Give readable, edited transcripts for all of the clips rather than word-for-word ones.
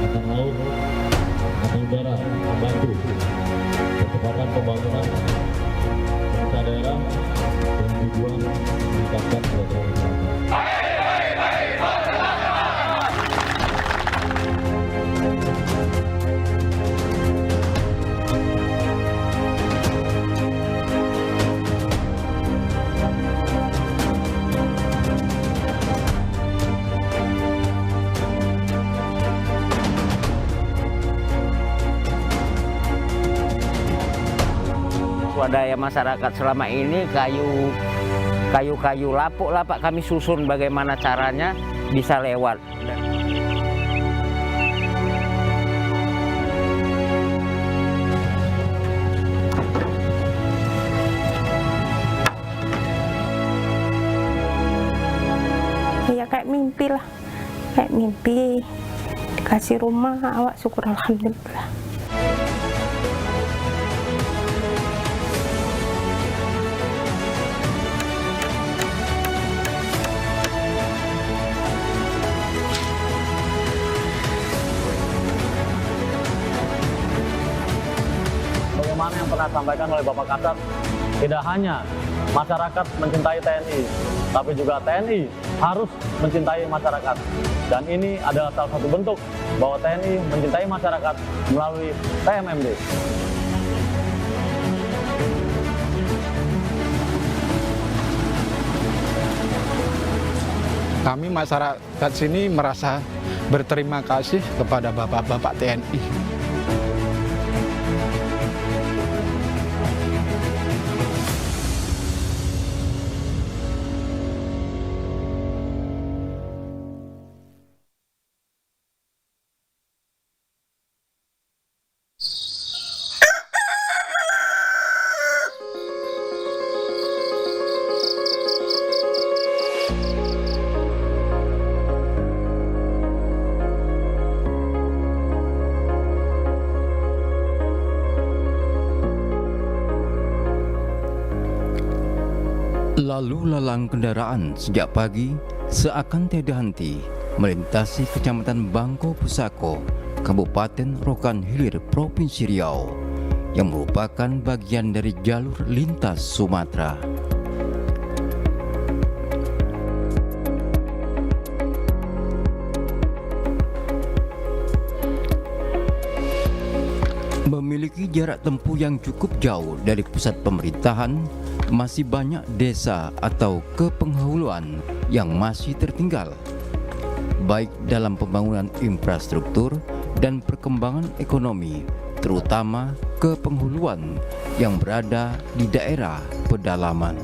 Angkatan Laut, Angkatan Udara membantu percepatan pembangunan pemerintah daerah dengan tujuan meningkatkan kesejahteraan masyarakat. Swadaya masyarakat selama ini kayu-kayu lapuk lah Pak, kami susun bagaimana caranya bisa lewat. Ya kayak mimpi lah, kayak mimpi dikasih rumah, awak syukur alhamdulillah. Bagaimana yang pernah disampaikan oleh Bapak Kasat, tidak hanya masyarakat mencintai TNI, tapi juga TNI harus mencintai masyarakat. Dan ini adalah salah satu bentuk bahwa TNI mencintai masyarakat melalui TMMD. Kami masyarakat sini merasa berterima kasih kepada bapak-bapak TNI. Lalu lalang kendaraan sejak pagi seakan tiada henti melintasi Kecamatan Bangko Pusako, Kabupaten Rokan Hilir, Provinsi Riau, yang merupakan bagian dari jalur lintas Sumatera. Memiliki jarak tempuh yang cukup jauh dari pusat pemerintahan, masih banyak desa atau kepenghuluan yang masih tertinggal, baik dalam pembangunan infrastruktur dan perkembangan ekonomi, terutama kepenghuluan yang berada di daerah pedalaman.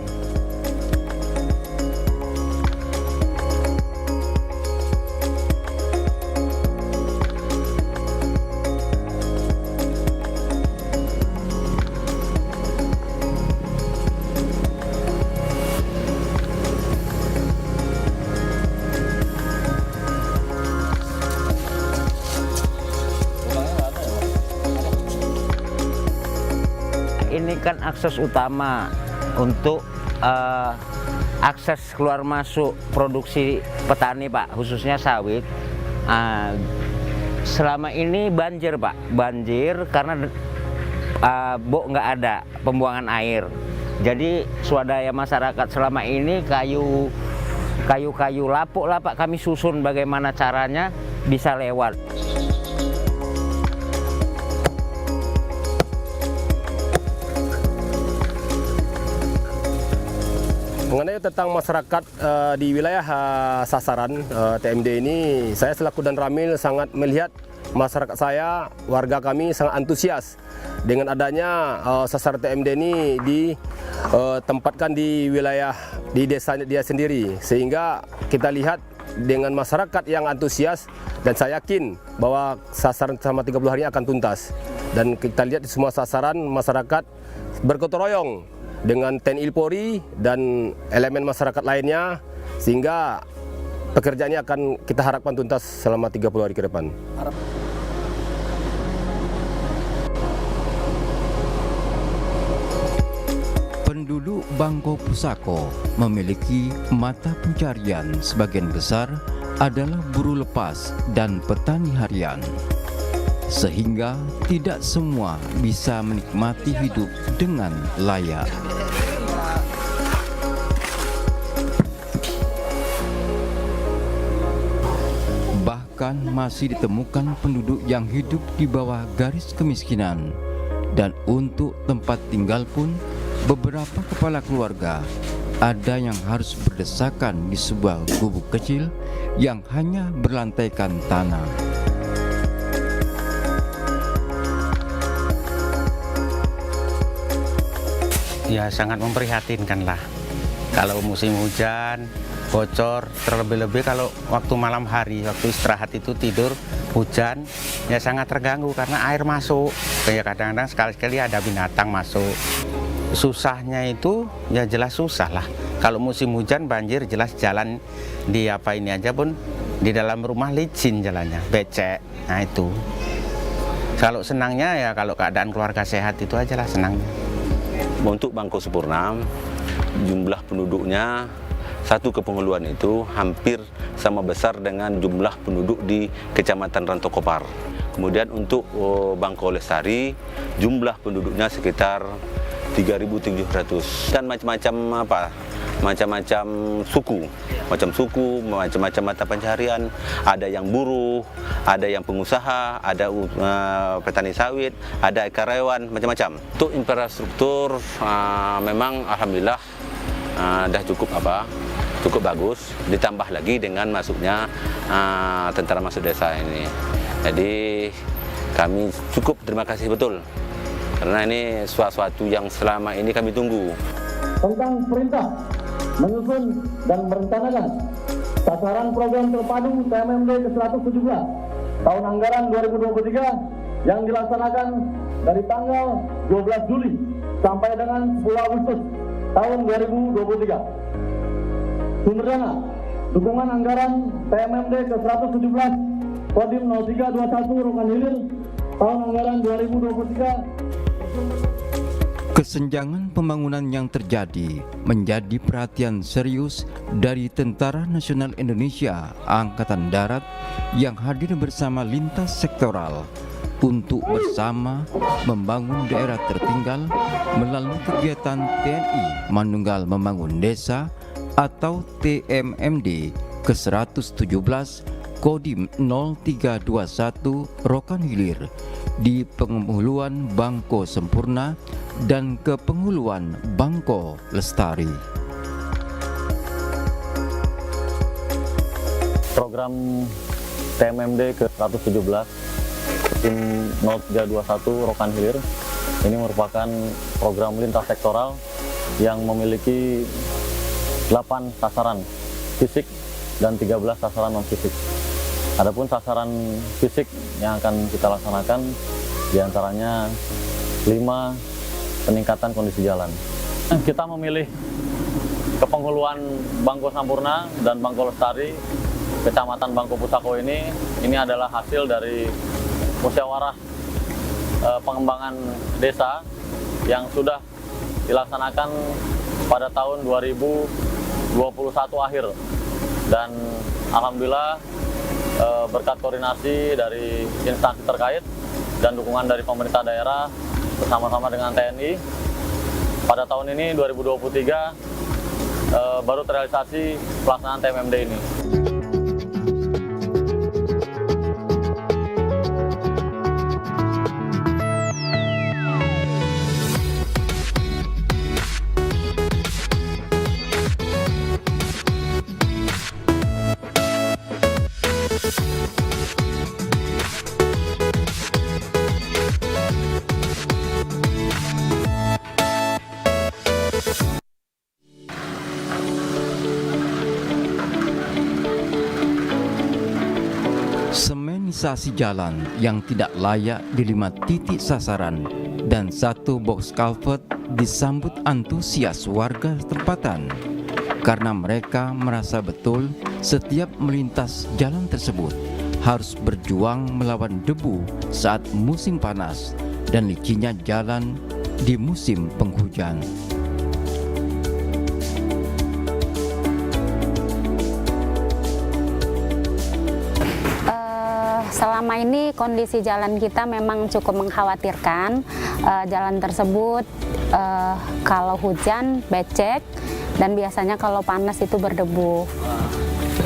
Ini kan akses utama untuk akses keluar masuk produksi petani Pak, khususnya sawit. Selama ini banjir Pak, banjir karena nggak ada pembuangan air. Jadi swadaya masyarakat selama ini kayu-kayu lapuk lah Pak, kami susun bagaimana caranya bisa lewat. Mengenai tentang masyarakat di wilayah sasaran TMD ini, saya selaku Dan Ramil sangat melihat masyarakat saya, warga kami sangat antusias dengan adanya sasaran TMD ini ditempatkan di wilayah di desa dia sendiri, sehingga kita lihat dengan masyarakat yang antusias dan saya yakin bahwa sasaran selama 30 hari akan tuntas. Dan kita lihat di semua sasaran masyarakat bergotong royong dengan TNI Polri dan elemen masyarakat lainnya, sehingga pekerjaan ini akan kita harapkan tuntas selama 30 hari ke depan. Penduduk Bangko Pusako memiliki mata pencarian sebagian besar adalah buruh lepas dan petani harian, sehingga tidak semua bisa menikmati hidup dengan layak. Bahkan masih ditemukan penduduk yang hidup di bawah garis kemiskinan, dan untuk tempat tinggal pun beberapa kepala keluarga ada yang harus berdesakan di sebuah gubuk kecil yang hanya berlantaikan tanah. Ya sangat memprihatinkan lah. Kalau musim hujan, bocor, terlebih-lebih kalau waktu malam hari, waktu istirahat itu tidur, hujan, ya sangat terganggu karena air masuk. Kayak kadang-kadang sekali-sekali ada binatang masuk. Susahnya itu ya jelas susah lah. Kalau musim hujan banjir jelas jalan di apa ini aja pun di dalam rumah licin jalannya, becek. Nah itu. Kalau senangnya ya kalau keadaan keluarga sehat itu aja lah senangnya. Untuk Bangko Sempurna, jumlah penduduknya satu kepenghuluan itu hampir sama besar dengan jumlah penduduk di Kecamatan Rantokopar. Kemudian untuk Bangko Lestari, jumlah penduduknya sekitar 3.700 dan macam-macam suku, macam-macam mata pencaharian. Ada yang buruh, ada yang pengusaha, ada petani sawit, ada karyawan, macam-macam. Untuk infrastruktur memang alhamdulillah dah cukup bagus. Ditambah lagi dengan masuknya tentara masuk desa ini. Jadi kami cukup terima kasih betul. Karena ini sesuatu yang selama ini kami tunggu. Tentang perintah menyusun dan merencanakan sasaran program terpadu TMMD ke-117 tahun anggaran 2023 yang dilaksanakan dari tanggal 12 Juli sampai dengan 10 Agustus tahun 2023. Sumber dana dukungan anggaran TMMD ke-117 Kodim 0321 Rokan Hilir tahun anggaran 2023. Kesenjangan pembangunan yang terjadi menjadi perhatian serius dari Tentara Nasional Indonesia Angkatan Darat yang hadir bersama lintas sektoral untuk bersama membangun daerah tertinggal melalui kegiatan TNI Manunggal Membangun Desa atau TMMD ke-117 Kodim 0321 Rokan Hilir di penghuluan Bangko Sempurna dan ke penghuluan Bangko Lestari. Program TMMD ke-117 tim 0321 Rokan Hilir ini merupakan program lintas sektoral yang memiliki 8 sasaran fisik dan 13 sasaran non-fisik. Adapun sasaran fisik yang akan kita laksanakan diantaranya 5 peningkatan kondisi jalan. Kita memilih kepenghuluan Bangko Sampurna dan Bangko Lestari, Kecamatan Bangko Pusako ini adalah hasil dari musyawarah pengembangan desa yang sudah dilaksanakan pada tahun 2021 akhir. Dan alhamdulillah berkat koordinasi dari instansi terkait dan dukungan dari pemerintah daerah bersama-sama dengan TNI, pada tahun ini 2023 baru terrealisasi pelaksanaan TMMD ini. Semenisasi jalan yang tidak layak di 5 titik sasaran dan 1 box culvert disambut antusias warga tempatan karena mereka merasa betul setiap melintas jalan tersebut harus berjuang melawan debu saat musim panas dan licinnya jalan di musim penghujan. selama ini kondisi jalan kita memang cukup mengkhawatirkan. Jalan tersebut kalau hujan becek dan biasanya kalau panas itu berdebu.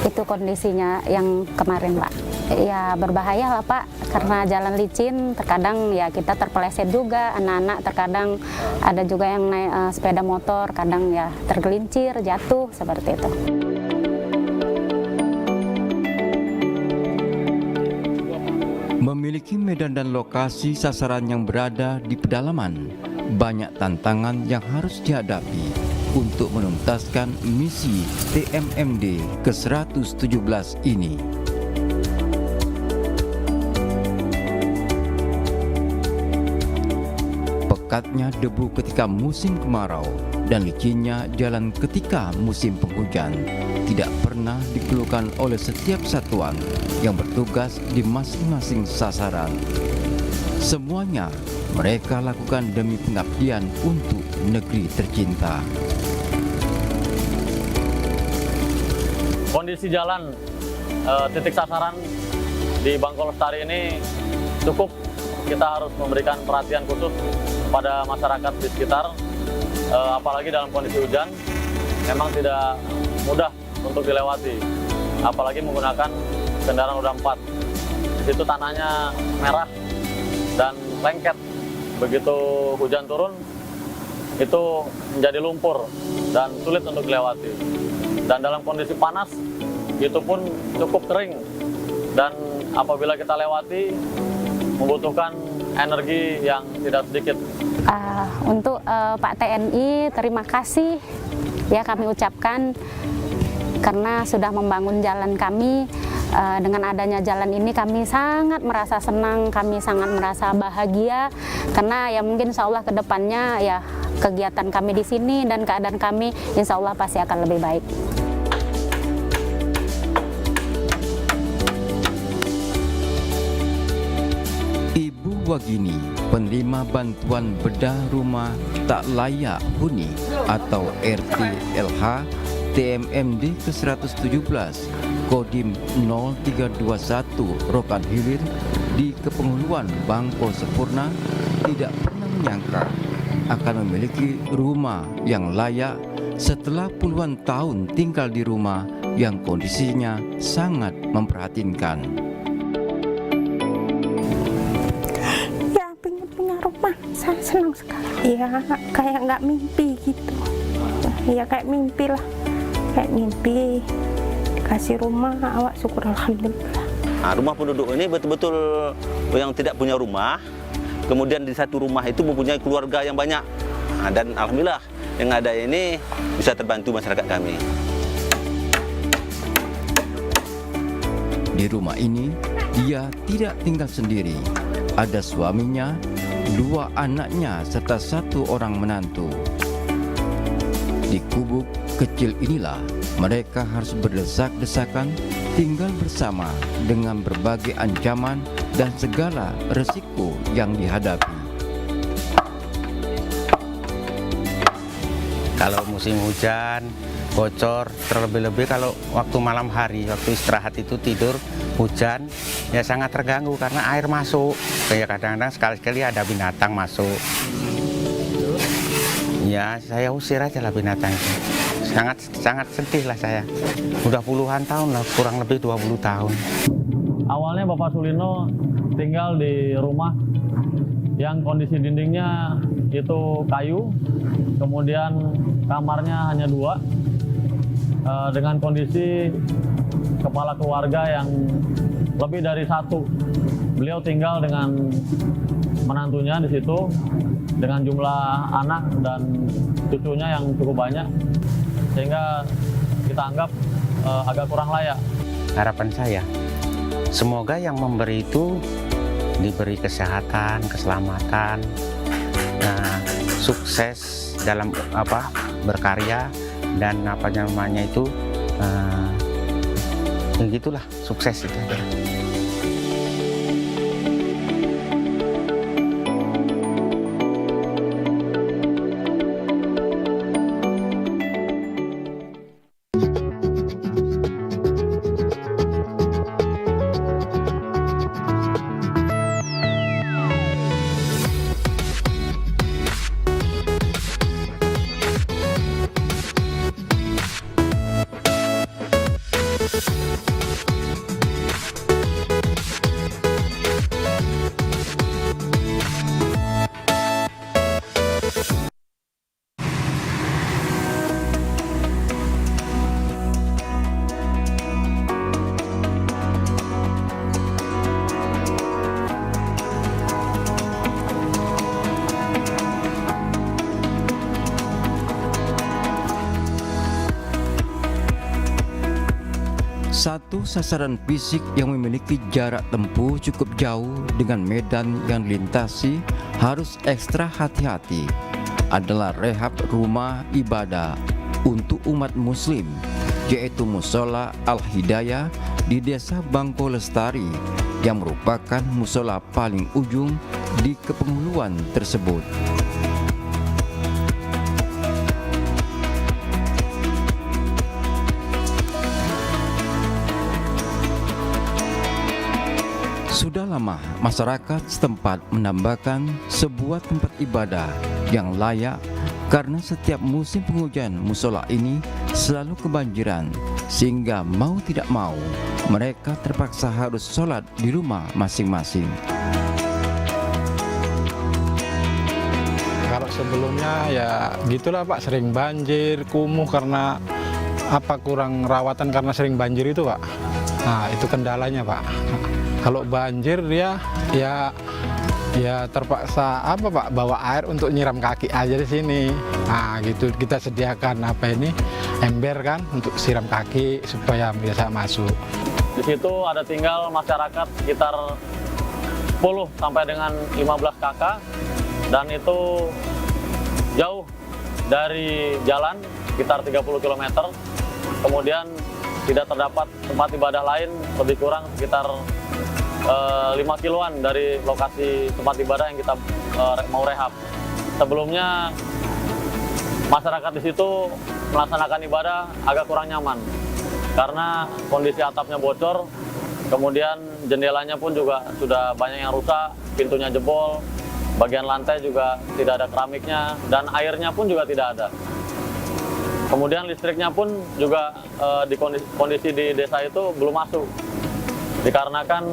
Itu kondisinya yang kemarin, Pak. Ya berbahaya lah, Pak, karena jalan licin, terkadang ya kita terpeleset juga, anak-anak terkadang ada juga yang naik sepeda motor, kadang ya tergelincir, jatuh, seperti itu. Memiliki medan dan lokasi sasaran yang berada di pedalaman, banyak tantangan yang harus dihadapi untuk menuntaskan misi TMMD ke-117 ini. Pekatnya debu ketika musim kemarau dan licinnya jalan ketika musim penghujan tidak pernah dikeluhkan oleh setiap satuan yang bertugas di masing-masing sasaran. Semuanya mereka lakukan demi pengabdian untuk negeri tercinta. Kondisi jalan titik sasaran di Bangko Lestari ini cukup kita harus memberikan perhatian khusus kepada masyarakat di sekitar, apalagi dalam kondisi hujan memang tidak mudah untuk dilewati, apalagi menggunakan kendaraan roda 4. Di situ tanahnya merah dan lengket, begitu hujan turun itu menjadi lumpur dan sulit untuk dilewati. Dan dalam kondisi panas itu pun cukup kering, dan apabila kita lewati membutuhkan energi yang tidak sedikit. Untuk Pak TNI, terima kasih ya kami ucapkan karena sudah membangun jalan kami. Dengan adanya jalan ini kami sangat merasa senang, kami sangat merasa bahagia karena ya mungkin insya Allah ke depannya ya kegiatan kami di sini dan keadaan kami insya Allah pasti akan lebih baik. Ibu Wagini, penerima bantuan bedah rumah tak layak huni atau RTLH TMMD ke-117 Kodim 0321 Rokan Hilir di Kepenghuluan Bangko Sepurna tidak pernah menyangka akan memiliki rumah yang layak setelah puluhan tahun tinggal di rumah yang kondisinya sangat memprihatinkan. Ya, pengen punya rumah, saya senang sekali. Ya, kayak nggak mimpi gitu. Ya, kayak mimpi lah. Kayak mimpi dikasih rumah, awak syukur alhamdulillah. Nah, rumah penduduk ini betul-betul yang tidak punya rumah, kemudian di satu rumah itu mempunyai keluarga yang banyak. Nah, dan alhamdulillah yang ada ini bisa terbantu masyarakat kami. Di rumah ini dia tidak tinggal sendiri. Ada suaminya, 2 anaknya serta 1 orang menantu. Di gubuk kecil inilah mereka harus berdesak-desakan tinggal bersama dengan berbagai ancaman dan segala resiko yang dihadapi. Kalau musim hujan, bocor, terlebih-lebih kalau waktu malam hari, waktu istirahat itu tidur, hujan, ya sangat terganggu karena air masuk. Kayak kadang-kadang sekali-sekali ada binatang masuk. Ya saya usir aja lah binatang itu. Sangat sedih lah saya. Udah puluhan tahun lah, kurang lebih 20 tahun. Awalnya Bapak Sulino tinggal di rumah yang kondisi dindingnya itu kayu, kemudian kamarnya hanya 2, dengan kondisi kepala keluarga yang lebih dari 1. Beliau tinggal dengan menantunya di situ, dengan jumlah anak dan cucunya yang cukup banyak, sehingga kita anggap agak kurang layak. Harapan saya, semoga yang memberi itu diberi kesehatan, keselamatan, sukses dalam berkarya dan itu begitulah sukses itu. Satu sasaran fisik yang memiliki jarak tempuh cukup jauh dengan medan yang dilintasi harus ekstra hati-hati adalah rehab rumah ibadah untuk umat muslim, yaitu Musola Al-Hidayah di Desa Bangko Lestari yang merupakan musola paling ujung di kepenghuluan tersebut. Sudah lama masyarakat setempat menambahkan sebuah tempat ibadah yang layak karena setiap musim penghujan musola ini selalu kebanjiran, sehingga mau tidak mau mereka terpaksa harus sholat di rumah masing-masing. Kalau sebelumnya ya gitulah Pak, sering banjir, kumuh karena kurang rawatan karena sering banjir itu Pak. Nah itu kendalanya Pak. Kalau banjir dia ya terpaksa Pak, bawa air untuk nyiram kaki aja di sini. Nah gitu kita sediakan ember kan untuk siram kaki supaya biasa masuk. Di situ ada tinggal masyarakat sekitar 10 sampai dengan 15 kakak, dan itu jauh dari jalan sekitar 30 km. Kemudian tidak terdapat tempat ibadah lain, lebih kurang sekitar 5 kiloan dari lokasi tempat ibadah yang kita mau rehab. Sebelumnya masyarakat di situ melaksanakan ibadah agak kurang nyaman karena kondisi atapnya bocor, kemudian jendelanya pun juga sudah banyak yang rusak, pintunya jebol, bagian lantai juga tidak ada keramiknya, dan airnya pun juga tidak ada. Kemudian listriknya pun juga di kondisi di desa itu belum masuk, dikarenakan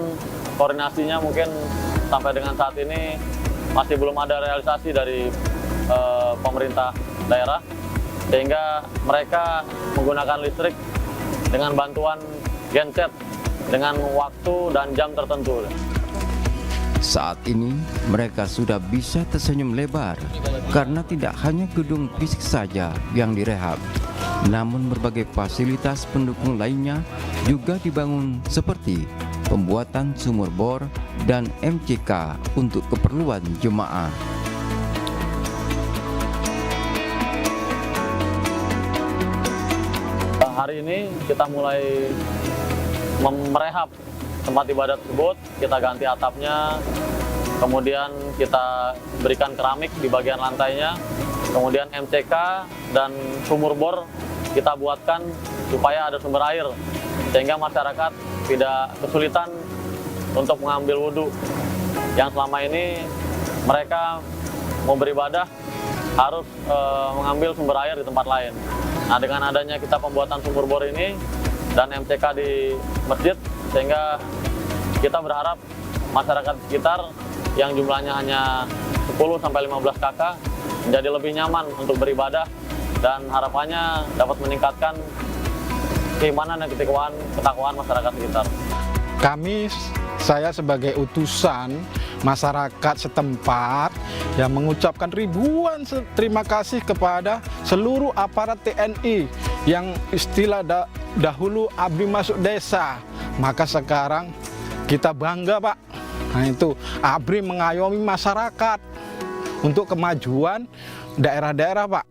koordinasinya mungkin sampai dengan saat ini masih belum ada realisasi dari pemerintah daerah, sehingga mereka menggunakan listrik dengan bantuan genset dengan waktu dan jam tertentu. Saat ini mereka sudah bisa tersenyum lebar karena tidak hanya gedung fisik saja yang direhab, namun berbagai fasilitas pendukung lainnya juga dibangun seperti pembuatan sumur bor dan MCK untuk keperluan jemaah. Hari ini kita mulai merehab tempat ibadah tersebut, kita ganti atapnya, kemudian kita berikan keramik di bagian lantainya, kemudian MCK dan sumur bor kita buatkan supaya ada sumber air, sehingga masyarakat tidak kesulitan untuk mengambil wudhu. Yang selama ini mereka mau beribadah harus mengambil sumber air di tempat lain. Nah, dengan adanya kita pembuatan sumur bor ini dan MCK di masjid, sehingga kita berharap masyarakat sekitar yang jumlahnya hanya 10-15 kakak menjadi lebih nyaman untuk beribadah, dan harapannya dapat meningkatkan keimanan dan ketakwaan masyarakat sekitar. Saya sebagai utusan masyarakat setempat yang mengucapkan ribuan terima kasih kepada seluruh aparat TNI yang istilah dahulu ABRI masuk desa, maka sekarang kita bangga Pak. Nah itu ABRI mengayomi masyarakat untuk kemajuan daerah-daerah Pak.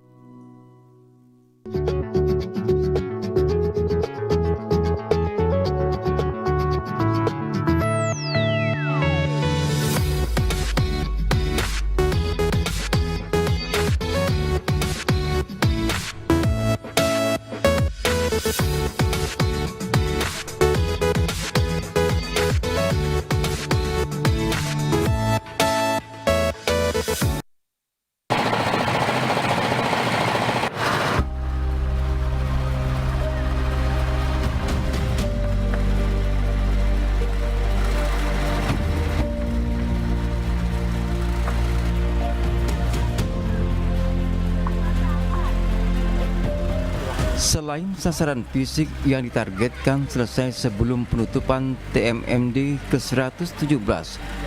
Selain sasaran fisik yang ditargetkan selesai sebelum penutupan TMMD ke-117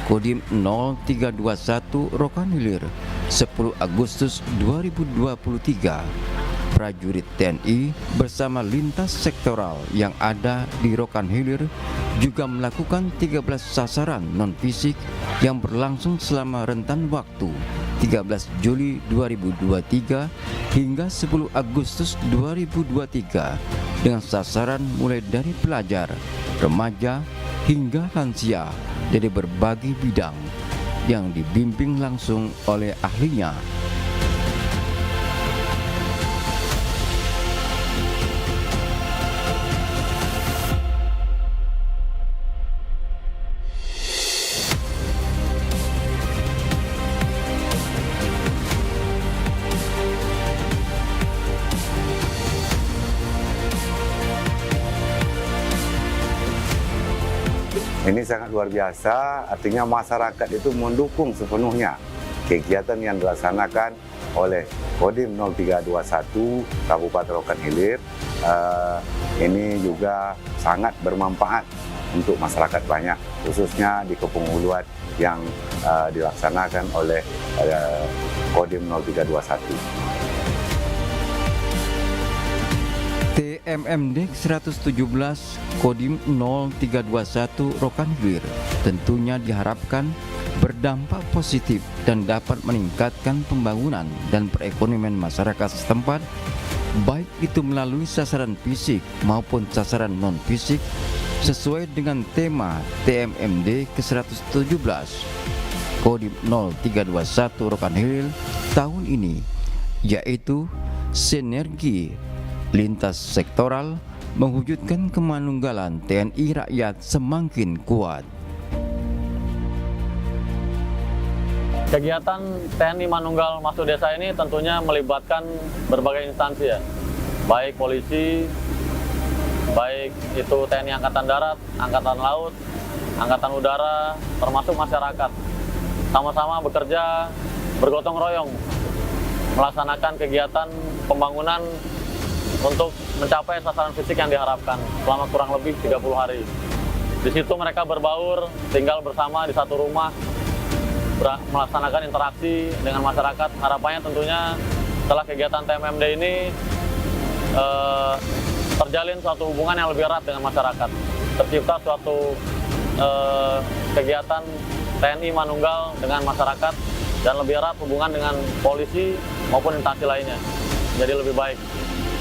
Kodim 0321 Rokan Hilir 10 Agustus 2023, prajurit TNI bersama lintas sektoral yang ada di Rokan Hilir juga melakukan 13 sasaran non-fisik yang berlangsung selama rentan waktu 13 Juli 2023 hingga 10 Agustus 2023 dengan sasaran mulai dari pelajar, remaja, hingga lansia dari berbagai bidang yang dibimbing langsung oleh ahlinya. Ini sangat luar biasa, artinya masyarakat itu mendukung sepenuhnya kegiatan yang dilaksanakan oleh Kodim 0321 Kabupaten Rokan Hilir. Ini juga sangat bermanfaat untuk masyarakat banyak, khususnya di kepenguluan yang dilaksanakan oleh Kodim 0321. TMMD 117 Kodim 0321 Rokan Hilir tentunya diharapkan berdampak positif dan dapat meningkatkan pembangunan dan perekonomian masyarakat setempat, baik itu melalui sasaran fisik maupun sasaran non-fisik sesuai dengan tema TMMD ke-117 Kodim 0321 Rokan Hilir tahun ini, yaitu sinergi lintas sektoral mewujudkan kemanunggalan TNI rakyat semakin kuat. Kegiatan TNI Manunggal Masuk Desa ini tentunya melibatkan berbagai instansi ya, baik polisi, baik itu TNI Angkatan Darat, Angkatan Laut, Angkatan Udara, termasuk masyarakat. Sama-sama bekerja bergotong royong melaksanakan kegiatan pembangunan untuk mencapai sasaran fisik yang diharapkan selama kurang lebih 30 hari. Di situ mereka berbaur, tinggal bersama di satu rumah, melaksanakan interaksi dengan masyarakat. Harapannya tentunya setelah kegiatan TMMD ini terjalin suatu hubungan yang lebih erat dengan masyarakat. Tercipta suatu kegiatan TNI Manunggal dengan masyarakat dan lebih erat hubungan dengan polisi maupun instansi lainnya. Jadi lebih baik.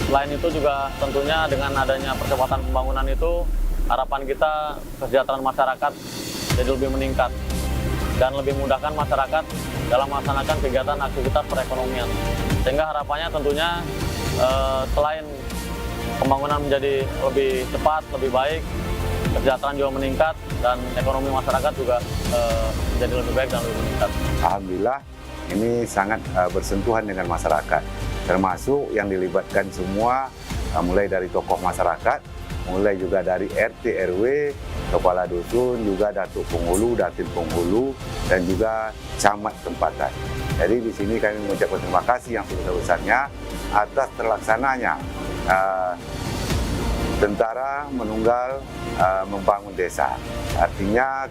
Selain itu juga tentunya dengan adanya percepatan pembangunan itu, harapan kita kesejahteraan masyarakat jadi lebih meningkat dan lebih memudahkan masyarakat dalam melaksanakan kegiatan aktivitas perekonomian. Sehingga harapannya tentunya selain pembangunan menjadi lebih cepat, lebih baik, kesejahteraan juga meningkat dan ekonomi masyarakat juga menjadi lebih baik dan lebih meningkat. Alhamdulillah ini sangat bersentuhan dengan masyarakat, termasuk yang dilibatkan semua mulai dari tokoh masyarakat, mulai juga dari RT RW, kepala dusun, juga datuk penghulu, datin penghulu, dan juga camat tempatan. Jadi di sini kami mengucapkan terima kasih yang sebesar-besarnya atas terlaksananya Tentara Manunggal membangun desa. Artinya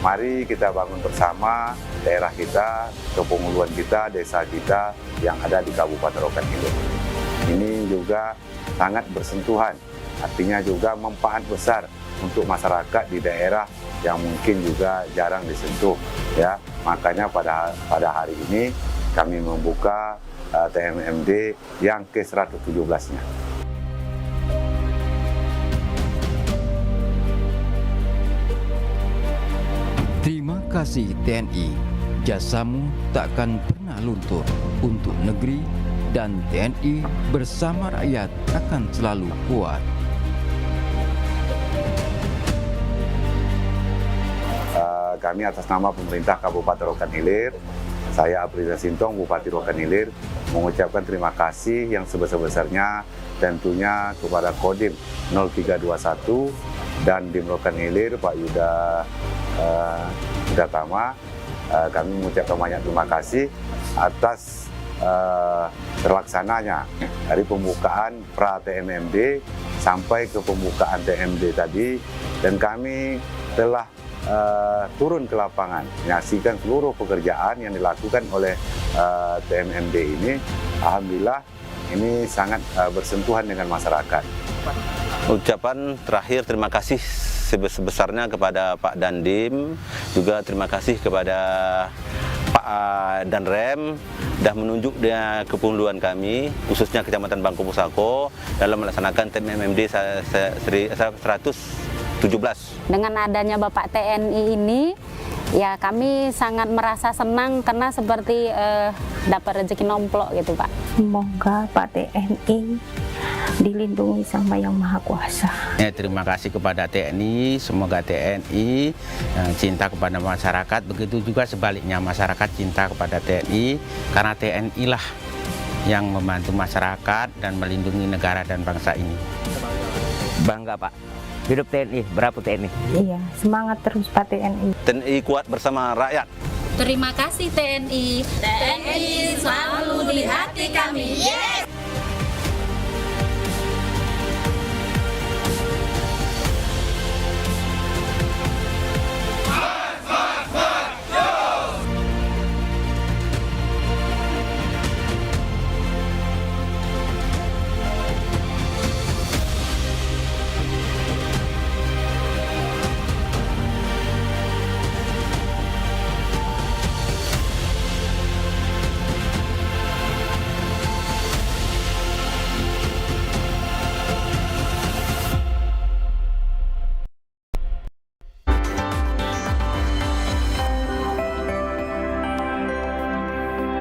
mari kita bangun bersama daerah kita, kepenguluan kita, desa kita yang ada di Kabupaten Rokan Hilir. Ini juga sangat bersentuhan, artinya juga manfaat besar untuk masyarakat di daerah yang mungkin juga jarang disentuh. Ya, makanya pada hari ini kami membuka TMMD yang ke-117-nya. Terima kasih TNI, jasamu takkan pernah luntur untuk negeri dan TNI bersama rakyat akan selalu kuat. Kami atas nama pemerintah Kabupaten Rokan Hilir, saya Aprisa Sintong, Bupati Rokan Hilir, mengucapkan terima kasih yang sebesar-besarnya tentunya kepada Kodim 0321 dan Dim Rokan Hilir, Pak Yuda Tama. Kami mengucapkan banyak terima kasih atas terlaksananya dari pembukaan pra TMMD sampai ke pembukaan TMD tadi, dan kami telah turun ke lapangan menyaksikan seluruh pekerjaan yang dilakukan oleh TMMD ini. Alhamdulillah ini sangat bersentuhan dengan masyarakat. Ucapan terakhir terima kasih sebesar-besarnya kepada Pak Dandim, juga terima kasih kepada Pak Danrem dah menunjuk dia kepemiluan kami, khususnya Kecamatan Bangku Pusako dalam melaksanakan TMMD 117. Dengan adanya Bapak TNI ini, ya kami sangat merasa senang karena seperti dapat rezeki nomplok gitu Pak. Semoga Pak TNI dilindungi sama Yang Maha Kuasa. Ya, terima kasih kepada TNI, semoga TNI cinta kepada masyarakat, begitu juga sebaliknya masyarakat cinta kepada TNI, karena TNI lah yang membantu masyarakat dan melindungi negara dan bangsa ini. Bangga Pak, hidup TNI, berapa TNI? Iya, semangat terus Pak TNI. TNI kuat bersama rakyat. Terima kasih TNI. TNI selalu di hati kami. Yes!